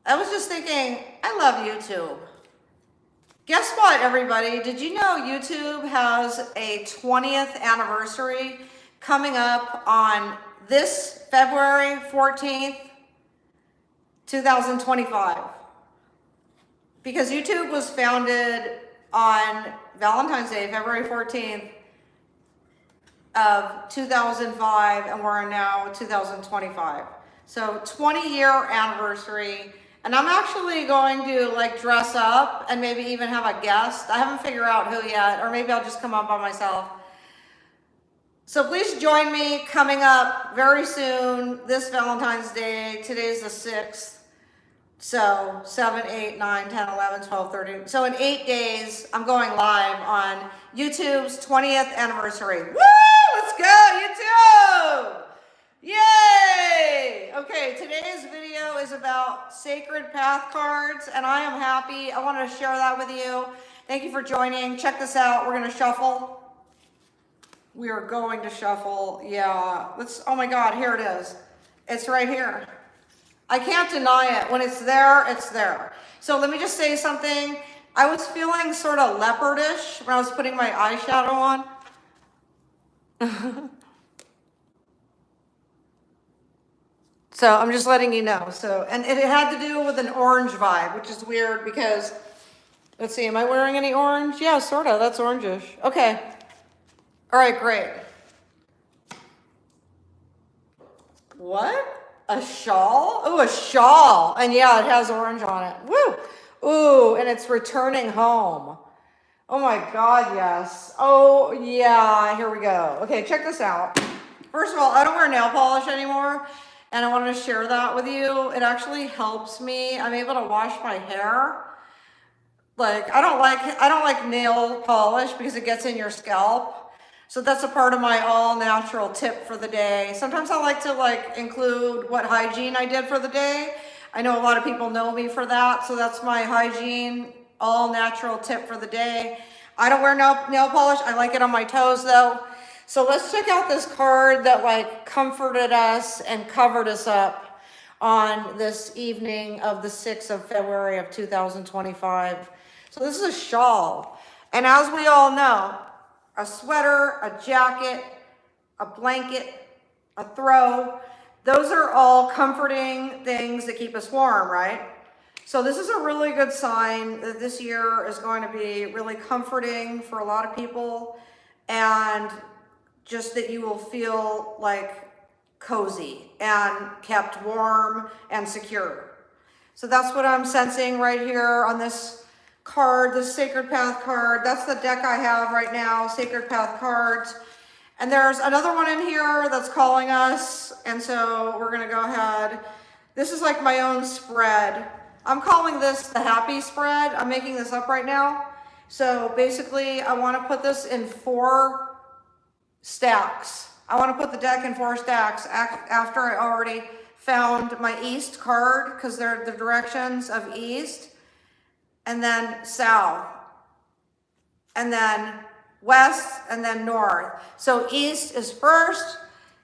I was just thinking, I love YouTube. Guess what, everybody? Did you know YouTube has a 20th anniversary coming up on this February 14th, 2025? Because YouTube was founded on Valentine's Day, February 14th of 2005, and we're now 2025. So 20-year anniversary. And I'm actually going to like dress up and maybe even have a guest. I haven't figured out who yet, or maybe I'll just come up by myself. So please join me coming up very soon, this Valentine's Day. Today's the 6th. So 7, 8, 9, 10, 11, 12, 13. So in 8 days, I'm going live on YouTube's 20th anniversary. Woo! Let's go, YouTube! Yay! Okay, today's video is about Sacred Path cards, and I am happy. I wanted to share that with you. Thank you for joining. Check this out. We're going to shuffle. We are going to shuffle. Yeah. Oh my God, here it is. It's right here. I can't deny it. When it's there, it's there. So let me just say something. I was feeling sort of leopardish when I was putting my eyeshadow on. So I'm just letting you know. And it had to do with an orange vibe, which is weird because, let's see, am I wearing any orange? Yeah, sort of. That's orangish. Okay. All right, great. What? A shawl? Oh, a shawl. And yeah, it has orange on it. Woo! Ooh, and it's returning home. Oh my God, yes. Oh yeah, here we go. Okay, check this out. First of all, I don't wear nail polish anymore, and I wanted to share that with you. It actually helps me. I'm able to wash my hair. Like, I don't like nail polish because it gets in your scalp. So that's a part of my all natural tip for the day. Sometimes I like to include what hygiene I did for the day. I know a lot of people know me for that. So that's my hygiene, all natural tip for the day. I don't wear nail polish. I like it on my toes though. So let's check out this card that comforted us and covered us up on this evening of the 6th of February of 2025. So this is a shawl. And as we all know, a sweater, a jacket, a blanket, a throw, those are all comforting things that keep us warm, right? So this is a really good sign that this year is going to be really comforting for a lot of people, and just that you will feel like cozy and kept warm and secure. So that's what I'm sensing right here on this card, this Sacred Path card. That's the deck I have right now, Sacred Path cards. And there's another one in here that's calling us. And so we're gonna go ahead. This is like my own spread. I'm calling this the happy spread. I'm making this up right now. So basically I wanna put this in 4 stacks. I wanna put the deck in 4 stacks after I already found my east card, because they're the directions of east, and then south, and then west, and then north. So east is first,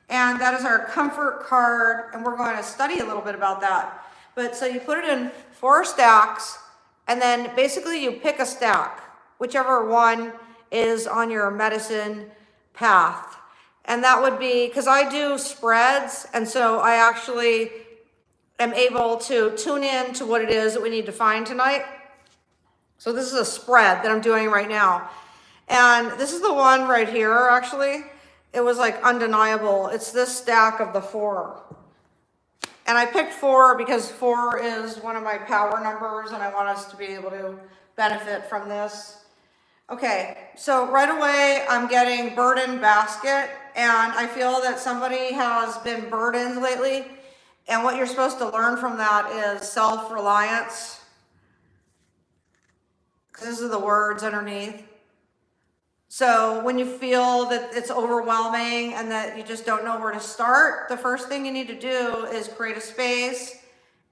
and that is our comfort card, and we're going to study a little bit about that. But so you put it in 4 stacks, and then basically you pick a stack, whichever one is on your medicine path. And that would be, because I do spreads, and so I actually am able to tune in to what it is that we need to find tonight. So this is a spread that I'm doing right now. And this is the one right here, actually. It was undeniable. It's this stack of the 4. And I picked 4 because 4 is one of my power numbers, and I want us to be able to benefit from this. Okay, so right away I'm getting burden basket, and I feel that somebody has been burdened lately. And what you're supposed to learn from that is self-reliance. These are the words underneath. So when you feel that it's overwhelming and that you just don't know where to start, the first thing you need to do is create a space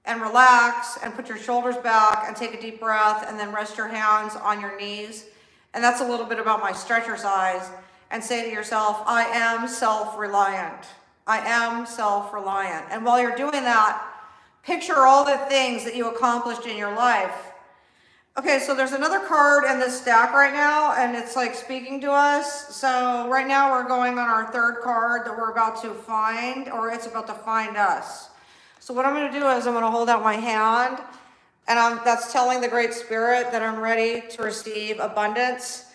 and relax and put your shoulders back and take a deep breath, and then rest your hands on your knees. And that's a little bit about my stretch exercise, and say to yourself, I am self-reliant. I am self-reliant. And while you're doing that, Picture all the things that you accomplished in your life. Okay, so there's another card in this stack right now, and it's like speaking to us. So right now we're going on our third card that we're about to find, or it's about to find us. So what I'm going to do is I'm going to hold out my hand, and that's telling the Great Spirit that I'm ready to receive abundance.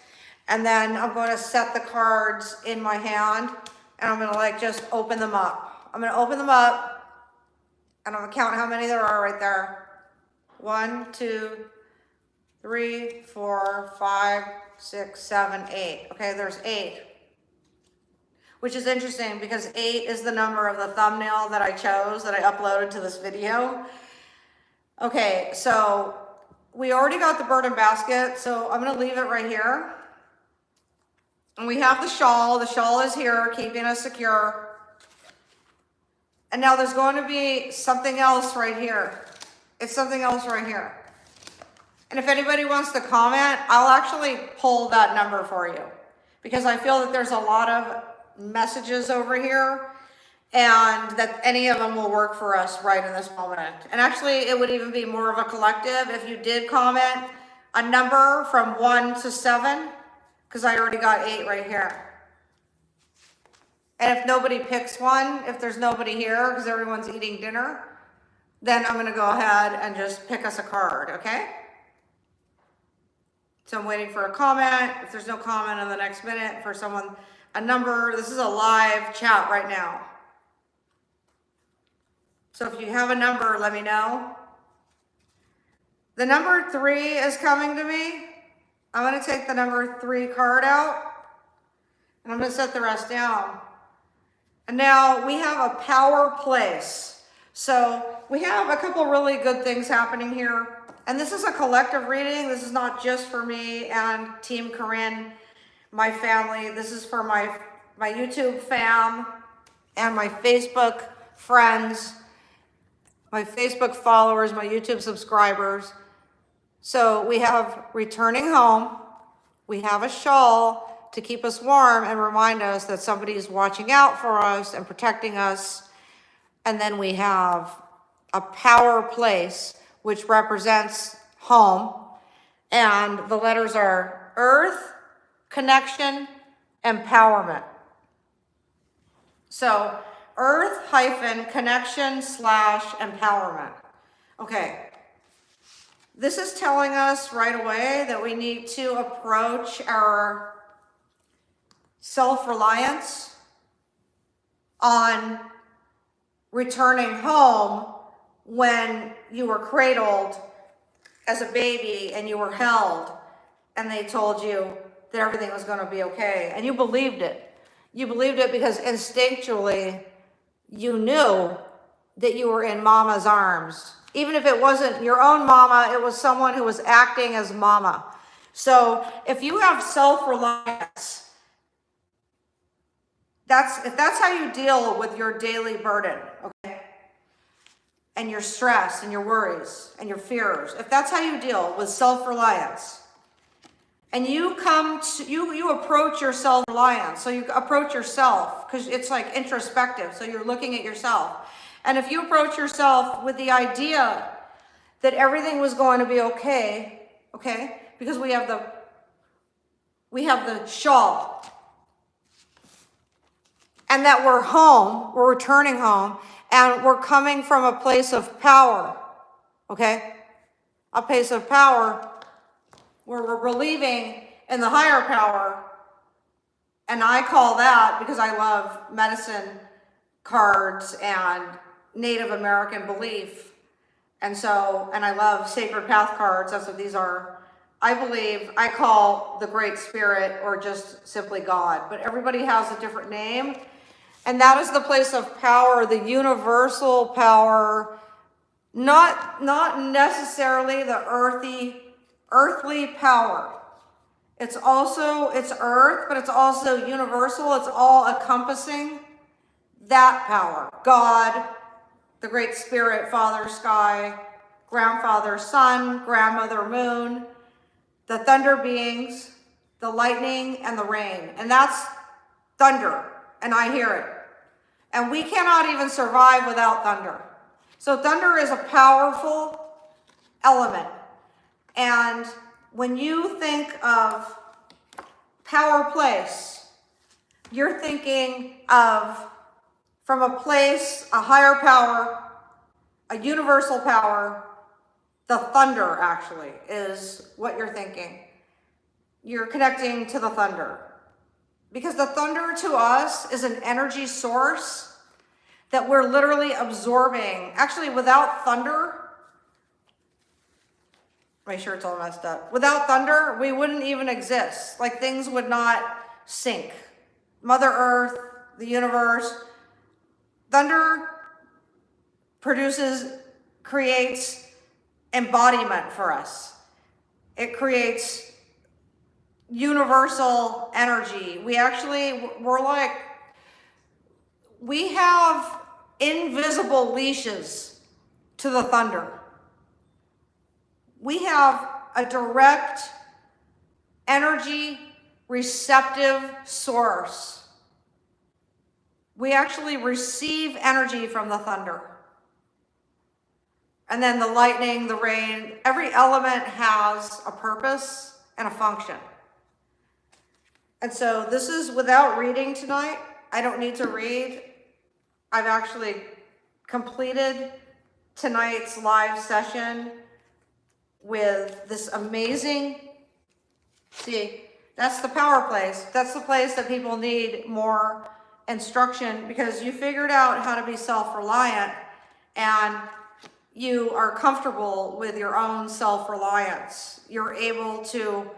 And then I'm going to set the cards in my hand, and I'm going to like just open them up. I'm going to open them up, and I'm going to count how many there are right there. 1, 2, 3, 4, 5, 6, 7, 8. Okay, there's 8. Which is interesting because 8 is the number of the thumbnail that I chose, that I uploaded to this video. Okay, so we already got the burden basket, so I'm gonna leave it right here. And we have the shawl. The shawl is here, keeping us secure. And now there's going to be something else right here. It's something else right here. And if anybody wants to comment, I'll actually pull that number for you, because I feel that there's a lot of messages over here and that any of them will work for us right in this moment. And actually, it would even be more of a collective if you did comment a number from 1 to 7, because I already got 8 right here. And if nobody picks one, if there's nobody here because everyone's eating dinner, then I'm going to go ahead and just pick us a card, okay? So I'm waiting for a comment. If there's no comment in the next minute for someone, a number. This is a live chat right now. So if you have a number, let me know. The number 3 is coming to me. I'm going to take the number 3 card out, and I'm going to set the rest down. And now we have a power place. So we have a couple really good things happening here. And this is a collective reading. This is not just for me and Team Corin, my family. This is for my YouTube fam and my Facebook friends, my Facebook followers, my YouTube subscribers. So we have returning home. We have a shawl to keep us warm and remind us that somebody is watching out for us and protecting us. And then we have a power place, which represents home. And the letters are earth, connection, empowerment. So earth hyphen connection / empowerment. Okay. This is telling us right away that we need to approach our self-reliance on returning home when you were cradled as a baby and you were held and they told you that everything was going to be okay. And you believed it. You believed it because instinctually you knew that you were in mama's arms. Even if it wasn't your own mama, it was someone who was acting as mama. So if you have self-reliance, if that's how you deal with your daily burden, okay? And your stress and your worries and your fears, if that's how you deal with self-reliance, and you approach your self-reliance, so you approach yourself, because it's like introspective, so you're looking at yourself. And if you approach yourself with the idea that everything was going to be okay, because we have the shawl, and that we're home, we're returning home, and we're coming from a place of power, okay? A place of power where we're believing in the higher power. And I call that, because I love medicine cards and Native American belief. And I love sacred path cards. That's what these are. I call the Great Spirit, or just simply God, but everybody has a different name. And that is the place of power, the universal power, not necessarily the earthly power. It's earth, but it's also universal. It's all encompassing that power. God, the Great Spirit, Father Sky, Grandfather Sun, Grandmother Moon, the thunder beings, the lightning, and the rain. And that's thunder, and I hear it. And we cannot even survive without thunder. So thunder is a powerful element. And when you think of power place, you're thinking of from a place, a higher power, a universal power. The thunder actually is what you're thinking. You're connecting to the thunder. Because the thunder to us is an energy source that we're literally absorbing. Actually, without thunder, make sure it's all messed up. Without thunder, we wouldn't even exist. Like things would not sync. Mother Earth, the universe, thunder creates embodiment for us. It creates universal energy. We have invisible leashes to the thunder. We have a direct energy receptive source. We actually receive energy from the thunder. And then the lightning, the rain, every element has a purpose and a function. And so this is without reading tonight. I don't need to read. I've actually completed tonight's live session with this amazing, see, that's the power place. That's the place that people need more instruction because you figured out how to be self-reliant and you are comfortable with your own self-reliance. You're able to,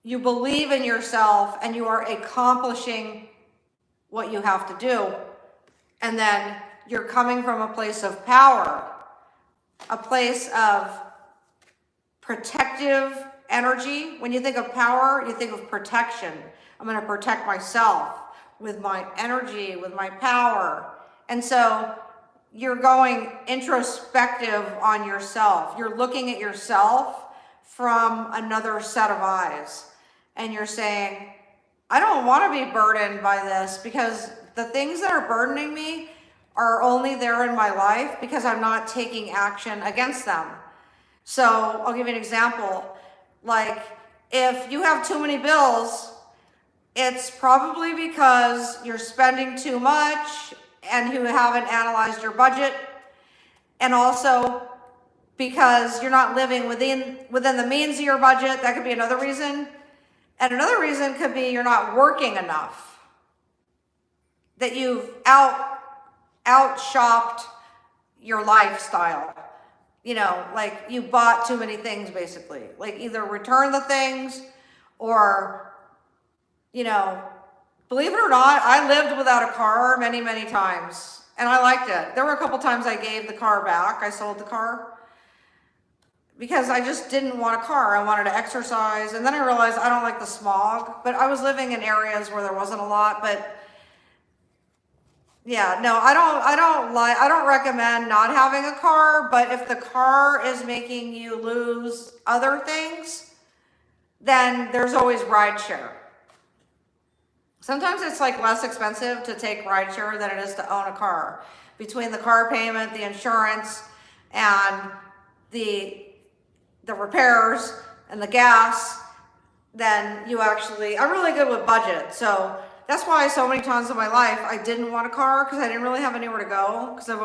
you believe in yourself and you are accomplishing what you have to do. And then you're coming from a place of power, a place of protective energy. When you think of power, you think of protection. I'm going to protect myself with my energy, with my power. And so you're going introspective on yourself. You're looking at yourself from another set of eyes. And you're saying, I don't want to be burdened by this because the things that are burdening me are only there in my life because I'm not taking action against them. So I'll give you an example. Like if you have too many bills, it's probably because you're spending too much and you haven't analyzed your budget. And also because you're not living within the means of your budget. That could be another reason. And another reason could be you're not working enough. That you've out-shopped your lifestyle. You know, like you bought too many things basically. Like either return the things or, you know, believe it or not, I lived without a car many, many times. And I liked it. There were a couple times I gave the car back. I sold the car. Because I just didn't want a car. I wanted to exercise. And then I realized I don't like the smog. But I was living in areas where there wasn't a lot. But yeah, no, I don't recommend not having a car. But if the car is making you lose other things, then there's always rideshare. Sometimes it's like less expensive to take rideshare than it is to own a car. Between the car payment, the insurance, and the repairs and the gas, then you actually, I'm really good with budget. So that's why so many times in my life, I didn't want a car because I didn't really have anywhere to go because I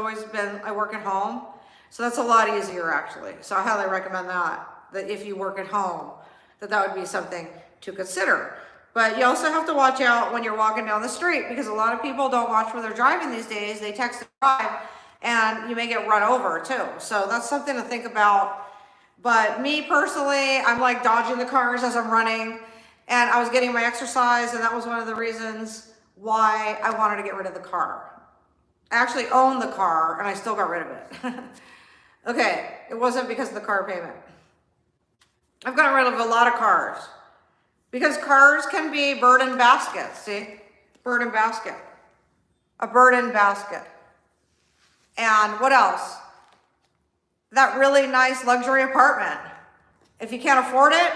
work at home. So that's a lot easier actually. So I highly recommend that if you work at home, that would be something to consider. But you also have to watch out when you're walking down the street because a lot of people don't watch where they're driving these days. They text and drive and you may get run over too. So that's something to think about. But me personally, I'm like dodging the cars as I'm running and I was getting my exercise and that was one of the reasons why I wanted to get rid of the car. I actually owned the car and I still got rid of it. Okay, it wasn't because of the car payment. I've gotten rid of a lot of cars because cars can be burden baskets, see? Burden basket. A burden basket. And what else? That really nice luxury apartment. If you can't afford it,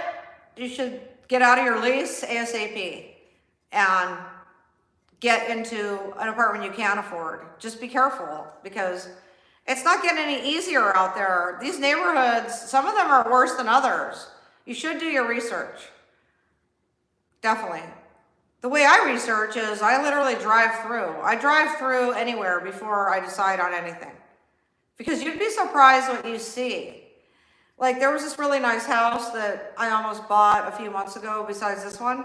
you should get out of your lease ASAP and get into an apartment you can afford. Just be careful because It's not getting any easier out there. These neighborhoods, some of them are worse than others. You should do your research. Definitely. The way I research is I literally drive through. I drive through anywhere before I decide on anything. Because you'd be surprised what you see. Like there was this really nice house that I almost bought a few months ago besides this one.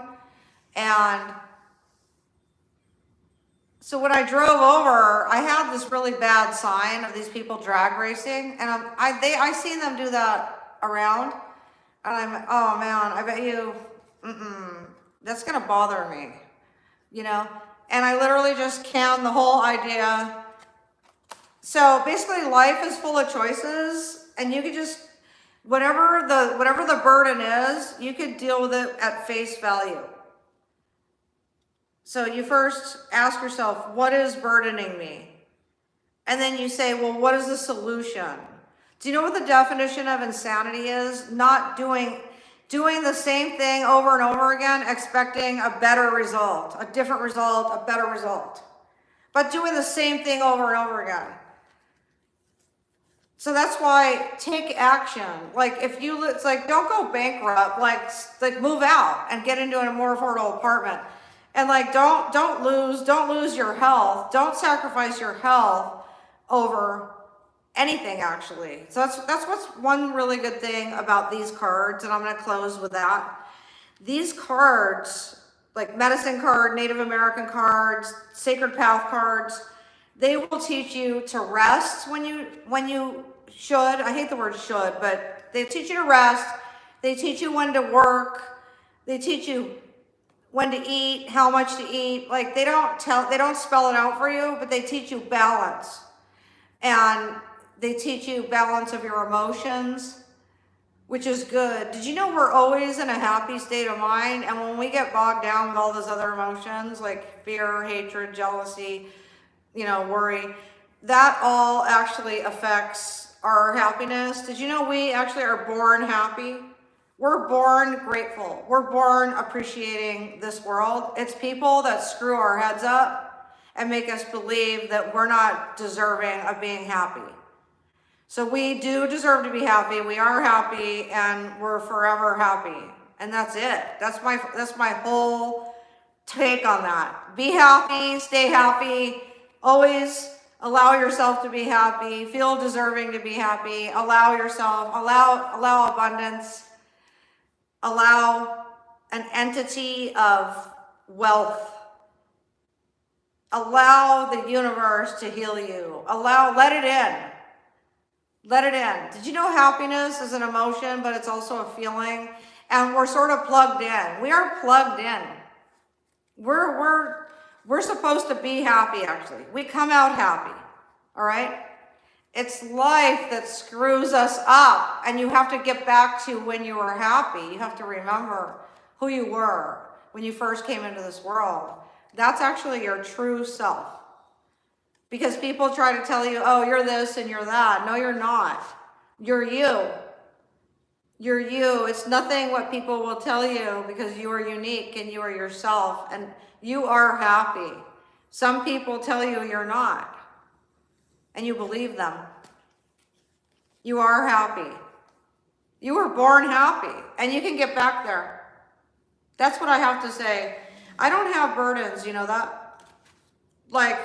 And so when I drove over, I had this really bad sign of these people drag racing. And I seen them do that around. And I'm, oh man, I bet you, that's gonna bother me, you know? And I literally just canned the whole idea. So basically life is full of choices and you could just, whatever the burden is, you could deal with it at face value. So you first ask yourself, what is burdening me? And then you say, well, what is the solution? Do you know what the definition of insanity is? Not doing the same thing over and over again, expecting a better result, a different result, a better result, but doing the same thing over and over again. So that's why take action. Like if you, it's like, don't go bankrupt, like move out and get into a more affordable apartment. And like, don't lose your health. Don't sacrifice your health over anything actually. So that's what's one really good thing about these cards. And I'm going to close with that. These cards, like medicine card, Native American cards, sacred path cards, they will teach you to rest when you should. I hate the word should, but they teach you to rest. They teach you when to work. They teach you when to eat, how much to eat. Like they don't spell it out for you, but they teach you balance. And they teach you balance of your emotions, which is good. Did you know we're always in a happy state of mind? And when we get bogged down with all those other emotions like fear, hatred, jealousy, worry, that all actually affects our happiness. Did you know we actually are born happy? We're born grateful. We're born appreciating this world. It's people that screw our heads up and make us believe that we're not deserving of being happy. So we do deserve to be happy. We are happy and we're forever happy. And that's it. That's my whole take on that. Be happy, stay happy, always allow yourself to be happy, feel deserving to be happy, allow abundance, allow an entity of wealth, allow the universe to heal you, let it in. Let it in. Did you know happiness is an emotion, but it's also a feeling? And we're sort of plugged in. We are plugged in. We're supposed to be happy, actually. We come out happy, all right? It's life that screws us up, and you have to get back to when you were happy. You have to remember who you were when you first came into this world. That's actually your true self. Because people try to tell you, oh, you're this and you're that. No, you're not. You're you. You're you. It's nothing what people will tell you because you are unique and you are yourself and you are happy. Some people tell you you're not and you believe them. You are happy. You were born happy and you can get back there. That's what I have to say. I don't have burdens, you know that? Like,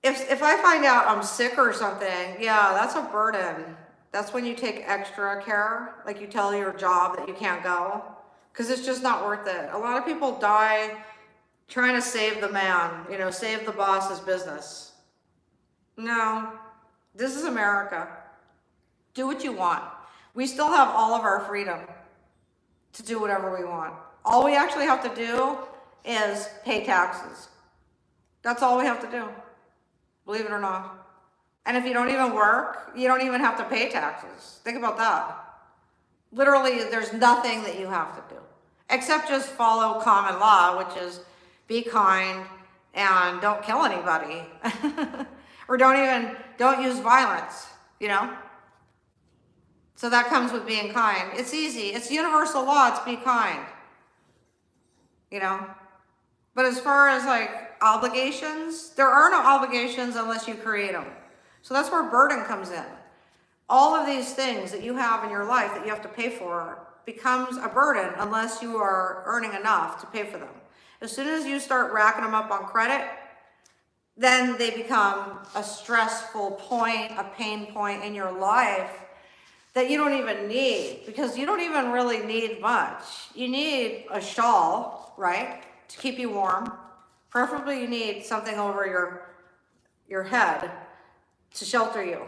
if I find out I'm sick or something, yeah, that's a burden. That's when you take extra care, like you tell your job that you can't go, because it's just not worth it. A lot of people die trying to save the man, save the boss's business. No, this is America. Do what you want. We still have all of our freedom to do whatever we want. All we actually have to do is pay taxes. That's all we have to do. Believe it or not. And if you don't even work, you don't even have to pay taxes. Think about that. Literally, there's nothing that you have to do except just follow common law, which is be kind and don't kill anybody or don't use violence, So that comes with being kind. It's easy. It's universal law. It's be kind, But as far as like obligations, there are no obligations unless you create them. So that's where burden comes in. All of these things that you have in your life that you have to pay for becomes a burden unless you are earning enough to pay for them. As soon as you start racking them up on credit, then they become a stressful point, a pain point in your life that you don't even need, because you don't even really need much. You need a shawl, right, to keep you warm. Preferably you need something over your head to shelter you.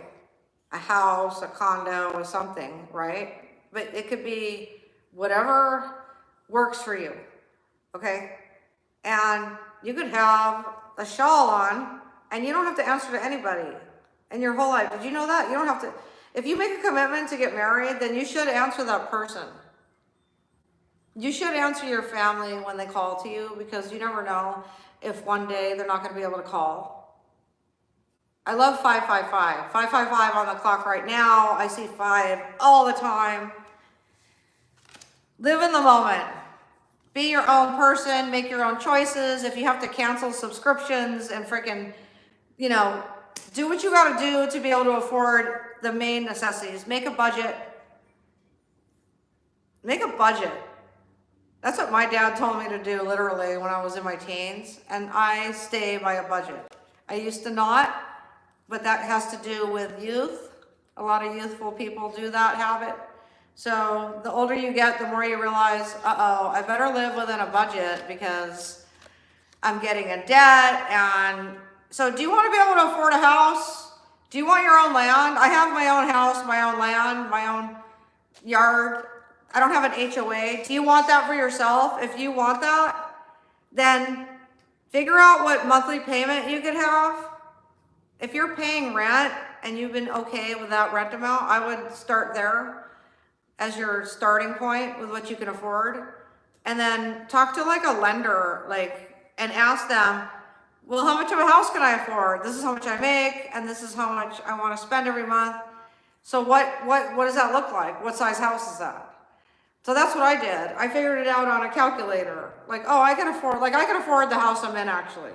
A house, a condo, or something, right? But it could be whatever works for you, okay? And you could have a shawl on and you don't have to answer to anybody in your whole life. Did you know that? You don't have to. If you make a commitment to get married, then you should answer that person. You should answer your family when they call to you, because you never know if one day they're not going to be able to call. I love 555. 555 on the clock right now. I see 5 all the time. Live in the moment. Be your own person. Make your own choices. If you have to cancel subscriptions and freaking, you know, do what you got to do to be able to afford the main necessities. Make a budget. Make a budget. That's what my dad told me to do literally when I was in my teens. And I stay by a budget. I used to not, but that has to do with youth. A lot of youthful people do that habit. So the older you get, the more you realize, I better live within a budget because I'm getting in debt. And so do you want to be able to afford a house? Do you want your own land? I have my own house, my own land, my own yard. I don't have an HOA. Do you want that for yourself? If you want that, then figure out what monthly payment you could have. If you're paying rent and you've been okay with that rent amount, I would start there as your starting point with what you can afford. And then talk to like a lender, and ask them, well, how much of a house can I afford? This is how much I make, and this is how much I want to spend every month. So what does that look like? What size house is that? So that's what I did. I figured it out on a calculator. I can afford the house I'm in actually.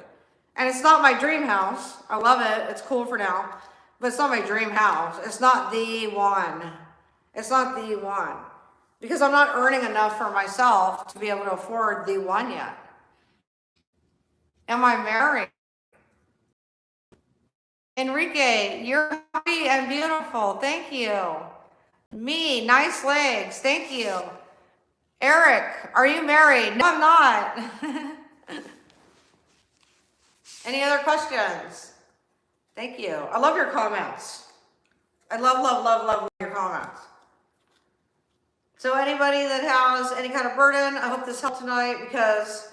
And it's not my dream house. I love it. It's cool for now. But it's not my dream house. It's not the one. It's not the one. Because I'm not earning enough for myself to be able to afford the one yet. Am I married? Enrique, you're happy and beautiful. Thank you. Me, nice legs. Thank you. Eric, are you married? No, I'm not. Any other questions? Thank you. I love your comments. I love your comments. So anybody that has any kind of burden, I hope this helped tonight, because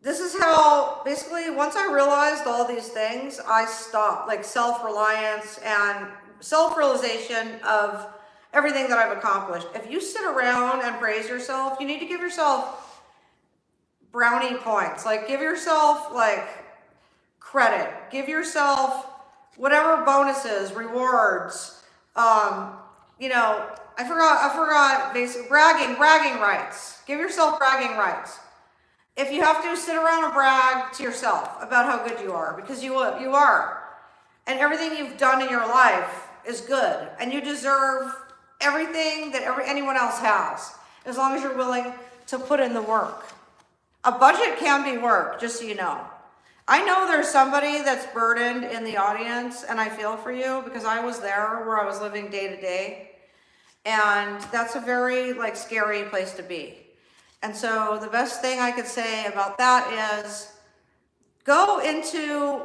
this is how, basically, once I realized all these things, I stopped, self-reliance and self-realization of everything that I've accomplished. If you sit around and praise yourself, you need to give yourself brownie points. Give yourself, credit. Give yourself whatever bonuses, rewards. I forgot basic bragging rights. Give yourself bragging rights. If you have to sit around and brag to yourself about how good you are, because you are. And everything you've done in your life is good. And you deserve everything that anyone else has, as long as you're willing to put in the work. A budget can be work, just so you know. I know there's somebody that's burdened in the audience, and I feel for you, because I was there where I was living day to day. And that's a very scary place to be. And so the best thing I could say about that is go into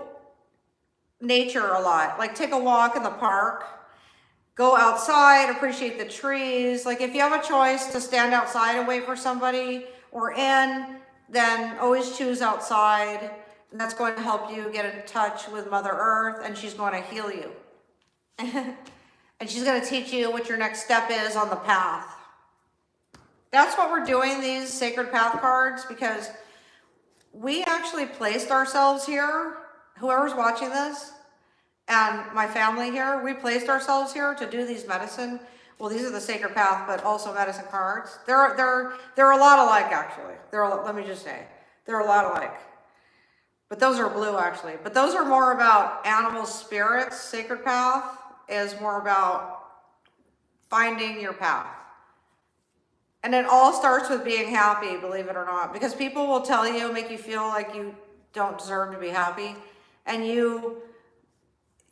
nature a lot. Take a walk in the park, go outside, appreciate the trees. If you have a choice to stand outside and wait for somebody or in, then always choose outside. And that's going to help you get in touch with Mother Earth, and she's going to heal you. And she's going to teach you what your next step is on the path. That's what we're doing, these sacred path cards, because we actually placed ourselves here, whoever's watching this, and my family here, we placed ourselves here to do these medicine. Well, these are the sacred path, but also medicine cards. They're a lot alike, actually. Let me just say, they're a lot alike. But those are blue actually. But those are more about animal spirits. Sacred Path is more about finding your path. And it all starts with being happy, believe it or not, because people will tell you, make you feel like you don't deserve to be happy. And you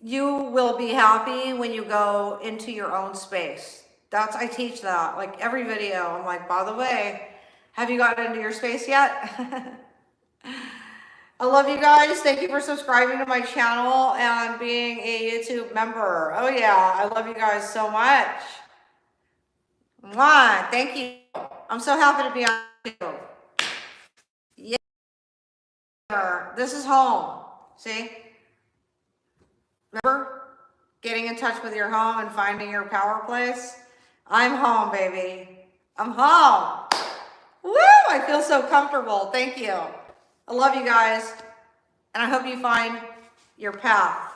will be happy when you go into your own space. I teach that, like every video. I'm like, by the way, have you gotten into your space yet? I love you guys. Thank you for subscribing to my channel and being a YouTube member. Oh yeah, I love you guys so much. Mwah, thank you. I'm so happy to be on YouTube. Yeah, this is home. See? Remember? Getting in touch with your home and finding your power place. I'm home, baby. I'm home. Woo! I feel so comfortable. Thank you. I love you guys. And I hope you find your path.